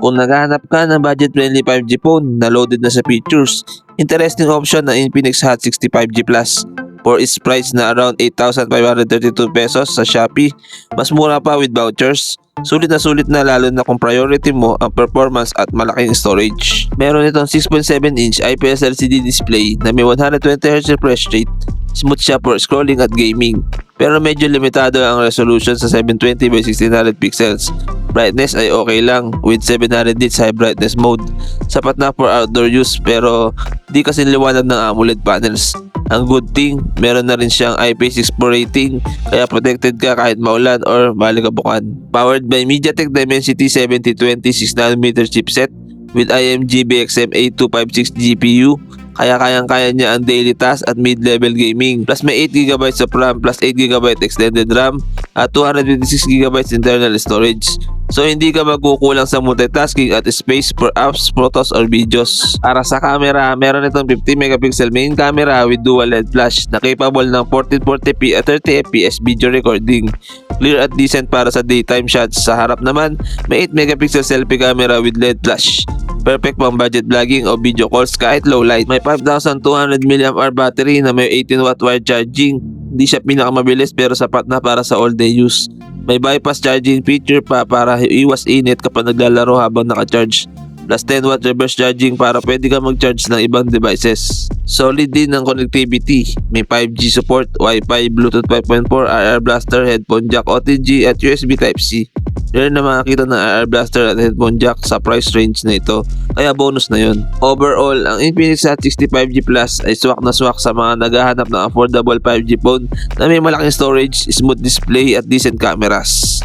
Kung naghahanap ka ng budget-friendly 5G phone na loaded na sa features, interesting option na Infinix Hot 65G Plus. For its price na around 8,532 pesos sa Shopee, mas mura pa with vouchers. Sulit na lalo na kung priority mo ang performance at malaking storage. Meron itong 6.7-inch IPS LCD display na may 120Hz refresh rate. Smooth siya for scrolling at gaming. Pero medyo limitado ang resolution sa 720 by 1600 pixels. Brightness ay okay lang with 700 nits high brightness mode. Sapat na for outdoor use pero di kasi liwanag ng AMOLED panels. Ang good thing, meron na rin siyang IP64 rating kaya protected ka kahit maulan or malagabukan. Powered by MediaTek Dimensity 7020 6nm chipset with IMG BXM 8256 GPU. Kaya kayang-kaya niya ang daily task at mid-level gaming. Plus may 8GB of RAM plus 8GB extended RAM at 256GB internal storage. So hindi ka magkukulang sa multitasking at space for apps, photos, or videos. Para sa camera, meron itong 50MP main camera with dual LED flash na capable ng 1440p at 30fps video recording. Clear at decent para sa daytime shots. Sa harap naman, may 8MP selfie camera with LED flash. Perfect pang budget vlogging o video calls kahit low light. May 5,200 mAh battery na may 18W wire charging. Hindi siya pinakamabilis pero sapat na para sa all day use. May bypass charging feature pa para iwas init kapag naglalaro habang naka-charge. Plus 10W reverse charging para pwede ka mag-charge ng ibang devices. Solid din ang connectivity. May 5G support, Wi-Fi, Bluetooth 5.4, IR Blaster, headphone jack, OTG at USB Type-C. Rare na makakita ng IR Blaster at headphone jack sa price range na ito, kaya bonus na yun. Overall, ang Infinix Hot 65G Plus ay swak na swak sa mga naghahanap ng affordable 5G phone na may malaking storage, smooth display at decent cameras.